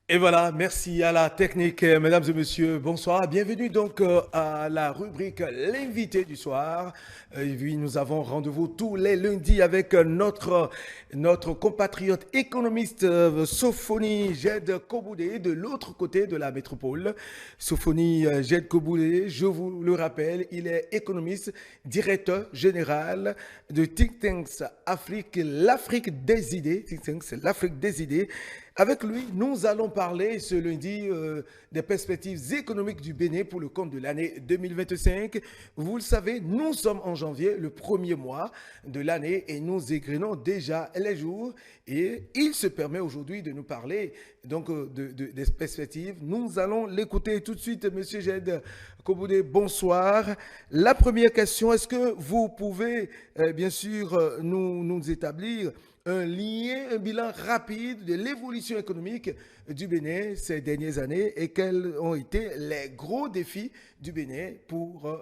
Et voilà, merci à la technique, mesdames et messieurs, bonsoir. Bienvenue donc à la rubrique L'invité du soir. Oui, nous avons rendez-vous tous les lundis avec notre compatriote économiste Sophonie Jed Koboudé de l'autre côté de la métropole. Sophonie Jed Koboudé, je vous le rappelle, il est économiste, directeur général de Think Tanks Afrique, l'Afrique des idées. Think Tanks, l'Afrique des idées. Avec lui, nous allons parler ce lundi des perspectives économiques du Bénin pour le compte de l'année 2025. Vous le savez, nous sommes en janvier, le premier mois de l'année, et nous égrenons déjà les jours. Et il se permet aujourd'hui de nous parler donc des perspectives. Nous allons l'écouter tout de suite, Monsieur Jed Koboudé. Bonsoir. La première question, est-ce que vous pouvez bien sûr nous établir un lien, un bilan rapide de l'évolution économique du Bénin ces dernières années et quels ont été les gros défis du Bénin pour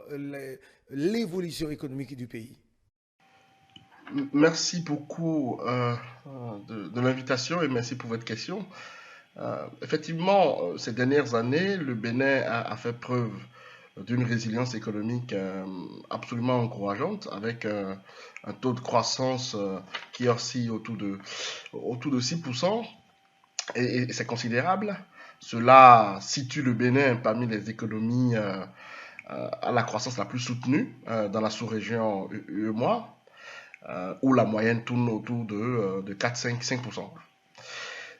l'évolution économique du pays? Merci beaucoup de l'invitation et merci pour votre question. Effectivement, ces dernières années, le Bénin a fait preuve d'une résilience économique absolument encourageante avec un taux de croissance qui oscille autour de 6% et c'est considérable. Cela situe le Bénin parmi les économies à la croissance la plus soutenue dans la sous-région UEMOA où la moyenne tourne autour de 4-5%.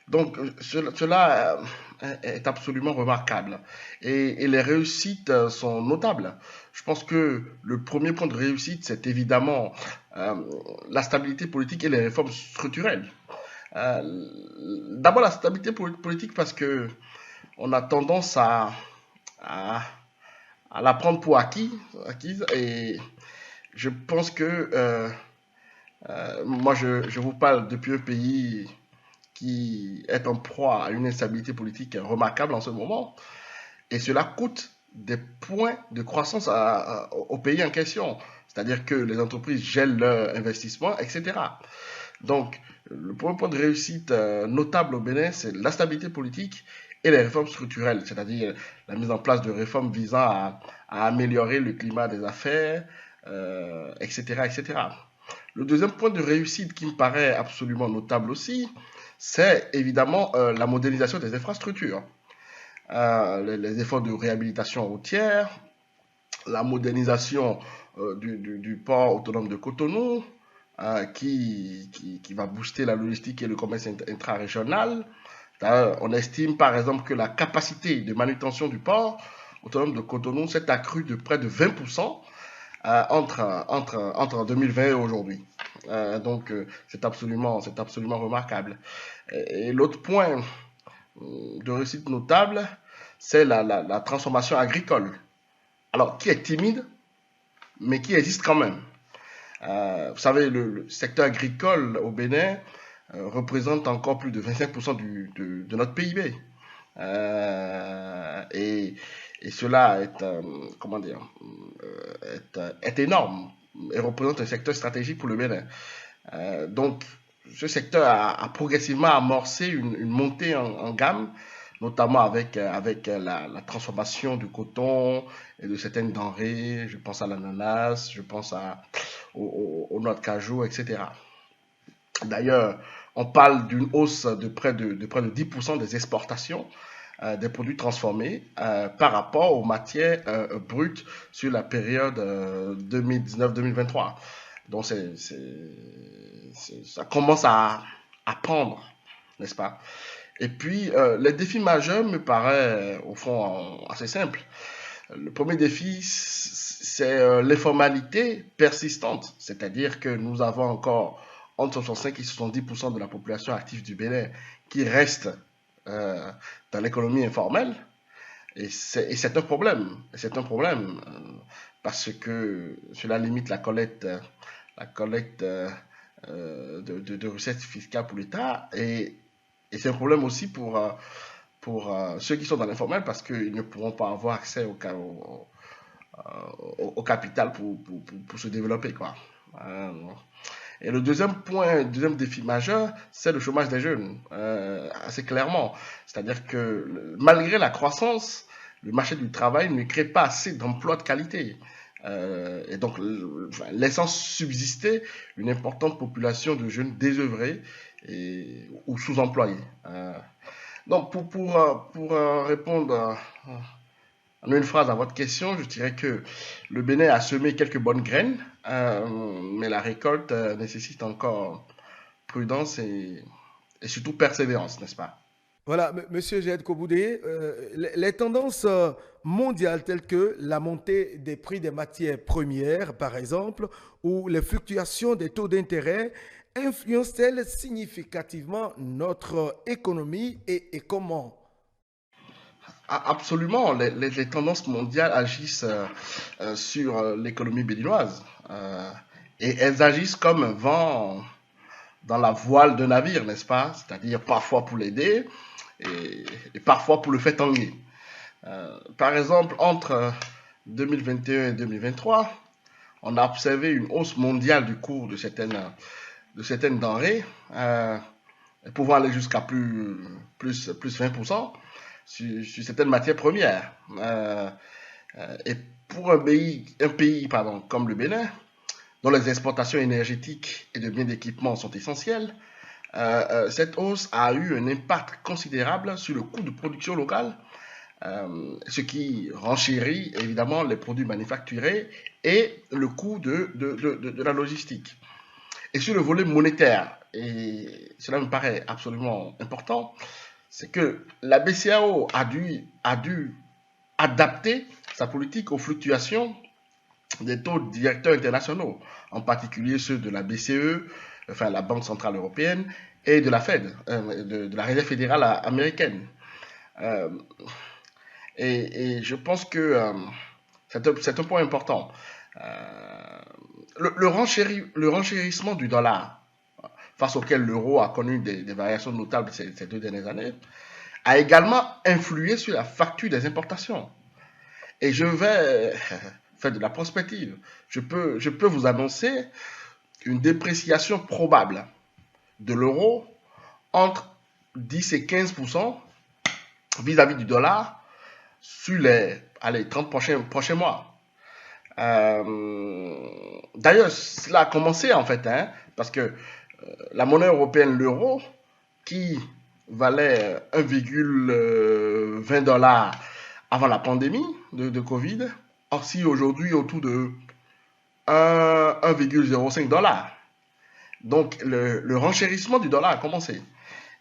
Donc, cela est absolument remarquable. Et les réussites sont notables. Je pense que le premier point de réussite, c'est évidemment euh, la stabilité politique et les réformes structurelles. Euh, D'abord, la stabilité politique parce que on a tendance à, à la prendre pour acquise et je pense que moi, je vous parle depuis un pays qui est en proie à une instabilité politique remarquable en ce moment. Et cela coûte des points de croissance au pays en question. C'est-à-dire que les entreprises gèlent leurs investissements, etc. Donc, le premier point de réussite notable au Bénin, c'est la stabilité politique et les réformes structurelles, c'est-à-dire la mise en place de réformes visant à améliorer le climat des affaires, etc., etc. Le deuxième point de réussite qui me paraît absolument notable aussi, c'est évidemment la modernisation des infrastructures. Les efforts de réhabilitation routière, la modernisation du port autonome de Cotonou, qui va booster la logistique et le commerce intra-régional. On estime par exemple que la capacité de manutention du port autonome de Cotonou s'est accrue de près de 20% entre 2020 et aujourd'hui. C'est absolument remarquable. Et l'autre point de réussite notable, c'est la transformation agricole. Alors, qui est timide, mais qui existe quand même. Vous savez, le secteur agricole au Bénin représente encore plus de 25% de notre PIB. Et, et cela est, comment dire, est énorme et représente un secteur stratégique pour le Bénin. Donc, ce secteur a progressivement amorcé une montée en gamme, notamment avec la transformation du coton et de certaines denrées. Je pense à l'ananas, je pense aux noix de cajou, etc. D'ailleurs, on parle d'une hausse de près de 10% des exportations des produits transformés par rapport aux matières brutes sur la période 2019-2023. Donc, ça commence à prendre, n'est-ce pas? Et puis, les défis majeurs me paraissent, au fond, assez simples. Le premier défi, c'est l'informalité persistante, c'est-à-dire que nous avons encore entre 65 et 70% de la population active du Bénin qui reste euh, dans l'économie informelle. Et c'est un problème. C'est un problème parce que cela limite la collecte de recettes fiscales pour l'État. Et c'est un problème aussi pour ceux qui sont dans l'informel parce qu'ils ne pourront pas avoir accès au capital pour se développer, quoi. Euh, Et le deuxième défi majeur, c'est le chômage des jeunes, assez clairement. C'est-à-dire que malgré la croissance, le marché du travail ne crée pas assez d'emplois de qualité. Et donc, laissant subsister une importante population de jeunes désœuvrés ou sous-employés. Donc, pour répondre en une phrase à votre question, je dirais que le Bénin a semé quelques bonnes graines, mais la récolte nécessite encore prudence et surtout persévérance, n'est-ce pas? Voilà, Monsieur Jed Koboudé, les tendances mondiales telles que la montée des prix des matières premières, par exemple, ou les fluctuations des taux d'intérêt, influencent-elles significativement notre économie et comment? Absolument, les tendances mondiales agissent sur l'économie béninoise. Et elles agissent comme un vent dans la voile d'un navire, n'est-ce pas? C'est-à-dire parfois pour l'aider et parfois pour le faire tanguer. Par exemple, entre 2021 et 2023, on a observé une hausse mondiale du cours de certaines denrées, pouvant aller jusqu'à plus 20% sur certaines matières premières. Et pour un pays pardon, comme le Bénin, dont les exportations énergétiques et de biens d'équipement sont essentielles, cette hausse a eu un impact considérable sur le coût de production locale, ce qui renchérit évidemment les produits manufacturés et le coût de la logistique. Et sur le volet monétaire, et cela me paraît absolument important, c'est que la BCAO a dû adapter sa politique aux fluctuations des taux directeurs internationaux, en particulier ceux de la BCE, enfin la Banque Centrale Européenne, et de la Fed, de la Réserve fédérale américaine. Euh, et je pense que c'est un point important. Le renchérissement du dollar, face auquel l'euro a connu des variations notables ces 2 dernières années, a également influé sur la facture des importations. Et je vais faire de la prospective. Je peux vous annoncer une dépréciation probable de l'euro entre 10 et 15% vis-à-vis du dollar sur les 30 prochains mois. D'ailleurs, cela a commencé en fait, hein, parce que la monnaie européenne, l'euro, qui valait 1,20 $ avant la pandémie de Covid, oscille aujourd'hui autour de 1,05 $. Donc le renchérissement du dollar a commencé.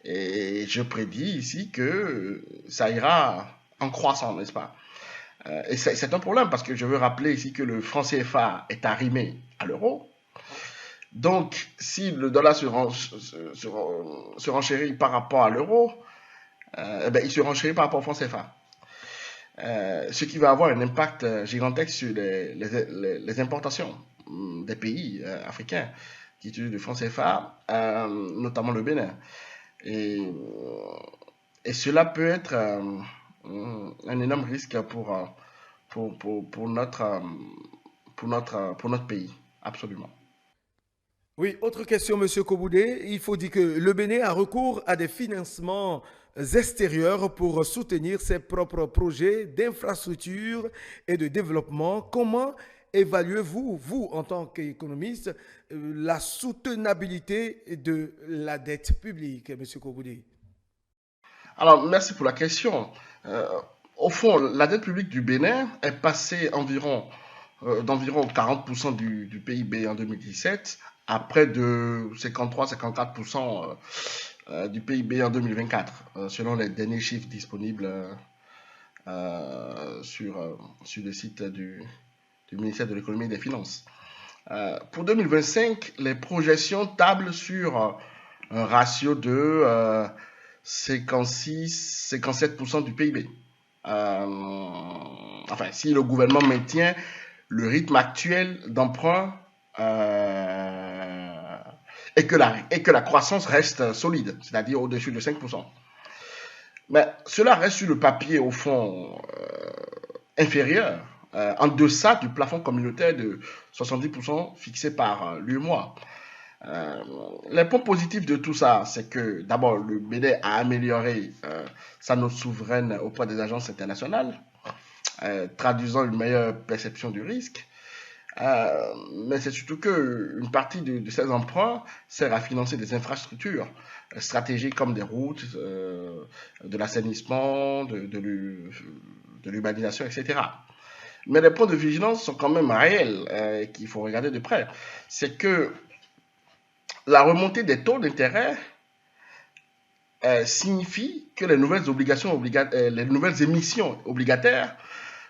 Et je prédis ici que ça ira en croissant, n'est-ce pas? Et c'est un problème parce que je veux rappeler ici que le franc CFA est arrimé à l'euro. Donc, si le dollar se renchérit par rapport à l'euro, il se renchérit par rapport au franc CFA. Ce qui va avoir un impact gigantesque sur les importations des pays africains qui utilisent le franc CFA, notamment le Bénin. Et, et cela peut être un énorme risque pour notre pays, absolument. Oui, autre question, Monsieur Koboudé. Il faut dire que le Bénin a recours à des financements extérieurs pour soutenir ses propres projets d'infrastructure et de développement. Comment évaluez-vous, vous, en tant qu'économiste, la soutenabilité de la dette publique, Monsieur Koboudé? Alors, merci pour la question. Euh, Au fond, la dette publique du Bénin est passée d'environ 40% du PIB en 2017 à près de 53-54% du PIB en 2024, selon les derniers chiffres disponibles sur le site du ministère de l'économie et des finances. Pour 2025, les projections tablent sur un ratio de 56-57% du PIB. Enfin, si le gouvernement maintient le rythme actuel d'emprunt et que la croissance reste solide, c'est-à-dire au-dessus de 5%. Mais cela reste sur le papier, au fond, inférieur, en deçà du plafond communautaire de 70% fixé par l'UEMOA. Euh, les points positifs de tout ça, c'est que d'abord, le Bénin a amélioré sa note souveraine auprès des agences internationales, traduisant une meilleure perception du risque. Mais c'est surtout qu'une partie de ces emprunts sert à financer des infrastructures stratégiques comme des routes, de l'assainissement, de l'urbanisation, etc. Mais les points de vigilance sont quand même réels qu'il faut regarder de près. C'est que la remontée des taux d'intérêt signifie que les nouvelles les nouvelles émissions obligataires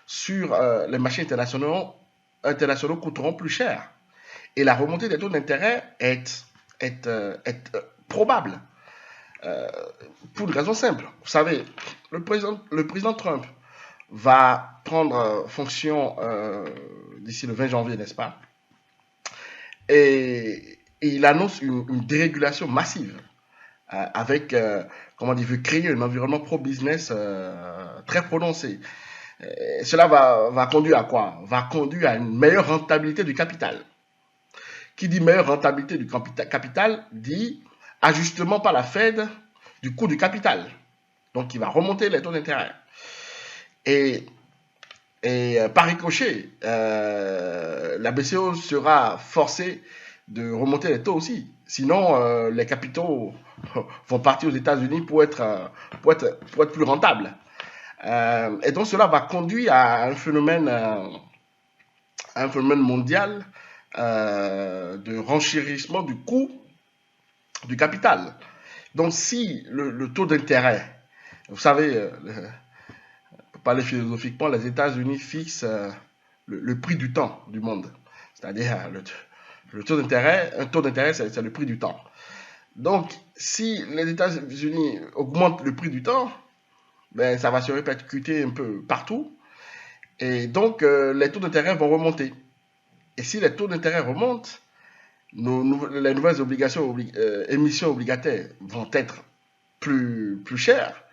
sur les marchés internationaux coûteront plus cher. Et la remontée des taux d'intérêt est probable. Euh, pour une raison simple. Vous savez, le président Trump va prendre fonction d'ici le 20 janvier, n'est-ce pas? Et il annonce une dérégulation massive avec, comment dire, il veut créer un environnement pro-business très prononcé. Cela va conduire à quoi? Va conduire à une meilleure rentabilité du capital. Qui dit meilleure rentabilité du capital dit ajustement par la Fed du coût du capital. Donc, il va remonter les taux d'intérêt. Et, par ricochet, la BCE sera forcée de remonter les taux aussi. Sinon, les capitaux vont partir aux États-Unis pour être plus rentables. Et donc, cela va conduire à un phénomène mondial de renchérissement du coût du capital. Donc, si le taux d'intérêt, vous savez, pour parler philosophiquement, les États-Unis fixent le prix du temps du monde. C'est-à-dire, le taux d'intérêt, un taux d'intérêt, c'est le prix du temps. Donc, si les États-Unis augmentent le prix du temps, ben, ça va se répercuter un peu partout. Et donc, les taux d'intérêt vont remonter. Et si les taux d'intérêt remontent, les nouvelles émissions obligataires vont être plus chères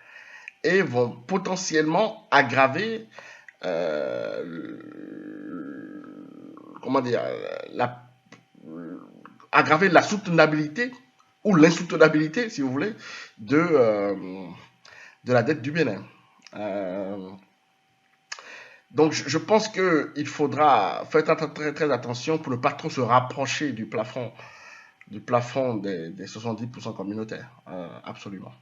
et vont potentiellement aggraver comment dire, aggraver la soutenabilité ou l'insoutenabilité, si vous voulez, de la dette du Bénin. Donc, je pense qu'il faudra faire très attention pour ne pas trop se rapprocher du plafond des 70% communautaires. Absolument.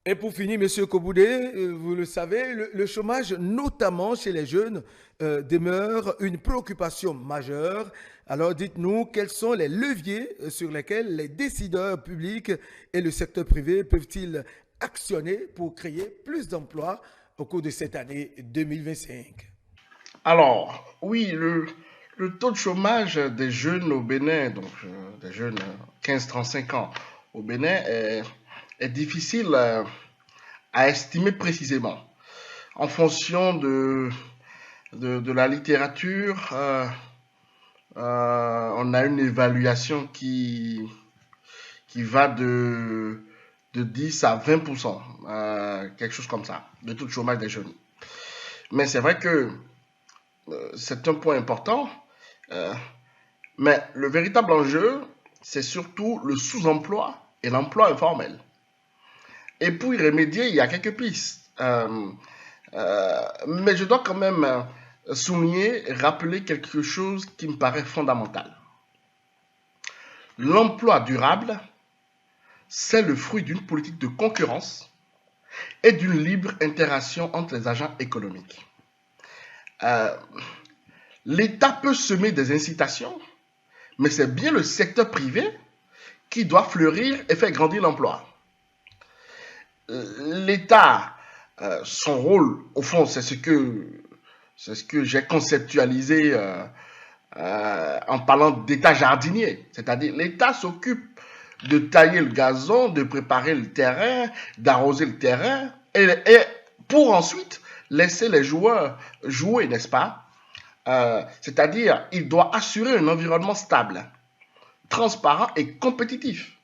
Et pour finir, Monsieur Koboudé, vous le savez, le chômage, notamment chez les jeunes, demeure une préoccupation majeure. Alors dites-nous, quels sont les leviers sur lesquels les décideurs publics et le secteur privé peuvent-ils actionner pour créer plus d'emplois au cours de cette année 2025? Alors, oui, le taux de chômage des jeunes au Bénin, donc des jeunes 15-35 ans au Bénin, est difficile à estimer précisément. En fonction de la littérature, on a une évaluation qui va de 10 à 20%, quelque chose comme ça, de taux de chômage des jeunes. Mais c'est vrai que c'est un point important, mais le véritable enjeu, c'est surtout le sous-emploi et l'emploi informel. Et pour y remédier, il y a quelques pistes. Mais je dois quand même souligner, rappeler quelque chose qui me paraît fondamental. L'emploi durable, c'est le fruit d'une politique de concurrence et d'une libre interaction entre les agents économiques. L'État peut semer des incitations, mais c'est bien le secteur privé qui doit fleurir et faire grandir l'emploi. L'État, son rôle, au fond, c'est ce que j'ai conceptualisé en parlant d'État jardinier. C'est-à-dire, l'État s'occupe de tailler le gazon, de préparer le terrain, d'arroser le terrain, et pour ensuite laisser les joueurs jouer, n'est-ce pas? C'est-à-dire, il doit assurer un environnement stable, transparent et compétitif.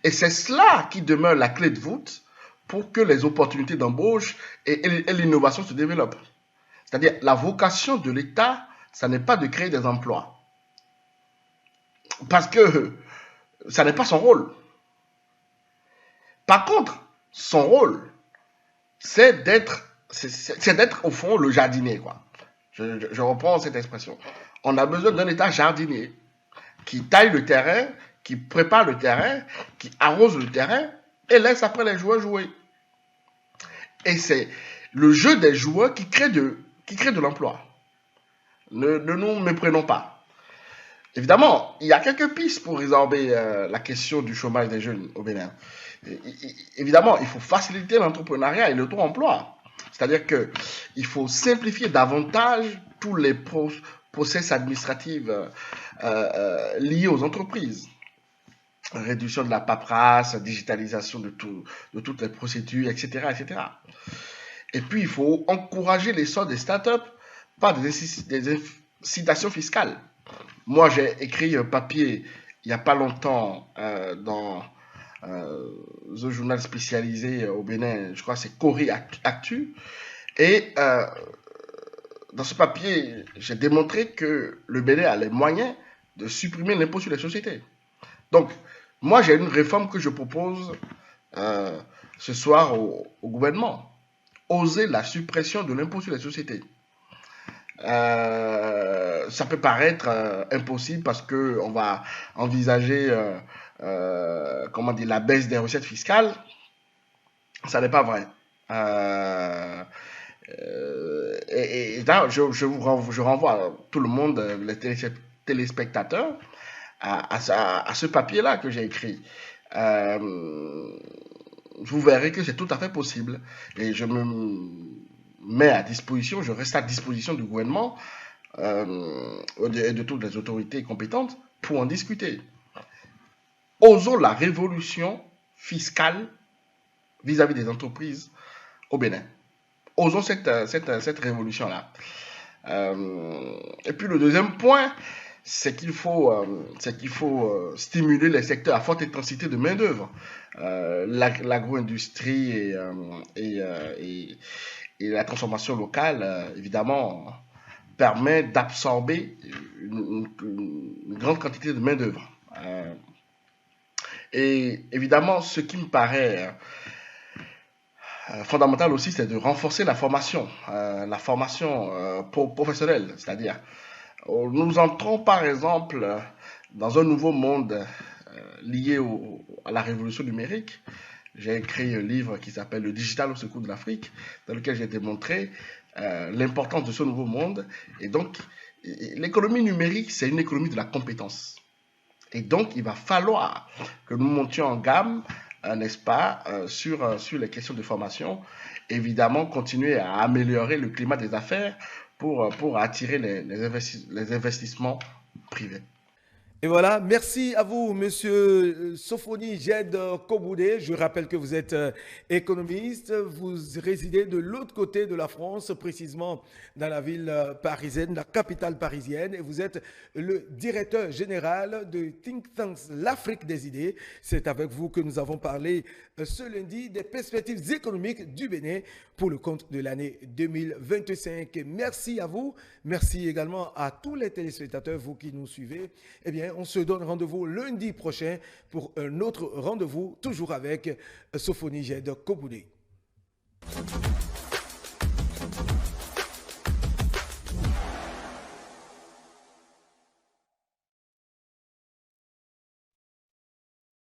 Et c'est cela qui demeure la clé de voûte pour que les opportunités d'embauche et l'innovation se développent. C'est-à-dire, la vocation de l'État, ça n'est pas de créer des emplois. Parce que Ça n'est pas son rôle. Par contre, son rôle, c'est d'être au fond le jardinier, quoi. Je reprends cette expression. On a besoin d'un État jardinier qui taille le terrain, qui prépare le terrain, qui arrose le terrain et laisse après les joueurs jouer. Et c'est le jeu des joueurs qui crée de l'emploi. Ne nous méprenons pas. Évidemment, il y a quelques pistes pour résorber la question du chômage des jeunes au Bénin. Évidemment, il faut faciliter l'entrepreneuriat et l'auto-emploi. C'est-à-dire qu'il faut simplifier davantage tous les process administratifs liés aux entreprises. Réduction de la paperasse, digitalisation de toutes les procédures, etc., etc. Et puis, il faut encourager l'essor des startups par des incitations fiscales. Moi, j'ai écrit un papier il n'y a pas longtemps dans un journal spécialisé au Bénin, je crois que c'est Cori Actu. Et dans ce papier, j'ai démontré que le Bénin a les moyens de supprimer l'impôt sur les sociétés. Donc, moi, j'ai une réforme que je propose ce soir au gouvernement. Oser la suppression de l'impôt sur les sociétés. Ça peut paraître impossible parce qu'on va envisager comment dire, la baisse des recettes fiscales. Ça n'est pas vrai. Et là, je renvoie tout le monde, les téléspectateurs, à ce papier-là que j'ai écrit. Vous verrez que c'est tout à fait possible. Et je me mets à disposition, je reste à disposition du gouvernement et de toutes les autorités compétentes pour en discuter. Osons la révolution fiscale vis-à-vis des entreprises au Bénin. Osons cette révolution-là. Et puis le deuxième point, c'est qu'il faut stimuler les secteurs à forte intensité de main-d'œuvre. L'agro-industrie et la transformation locale, évidemment, permet d'absorber une grande quantité de main-d'œuvre. Et évidemment, ce qui me paraît fondamental aussi, c'est de renforcer la formation professionnelle. C'est-à-dire, nous entrons par exemple dans un nouveau monde lié à la révolution numérique. J'ai écrit un livre qui s'appelle Le digital au secours de l'Afrique, dans lequel j'ai démontré l'importance de ce nouveau monde. Et donc, l'économie numérique, c'est une économie de la compétence. Et donc, il va falloir que nous montions en gamme, n'est-ce pas, sur les questions de formation. Évidemment, continuer à améliorer le climat des affaires pour attirer les investissements privés. Et voilà, merci à vous, Monsieur Sofoni Jed Koboudé. Je rappelle que vous êtes économiste, vous résidez de l'autre côté de la France, précisément dans la ville parisienne, la capitale parisienne, et vous êtes le directeur général de Think Tanks, l'Afrique des idées. C'est avec vous que nous avons parlé ce lundi des perspectives économiques du Bénin pour le compte de l'année 2025. Merci à vous, merci également à tous les téléspectateurs, vous qui nous suivez. Eh bien, on se donne rendez-vous lundi prochain pour un autre rendez-vous, toujours avec Sofoni Jed Koboudé.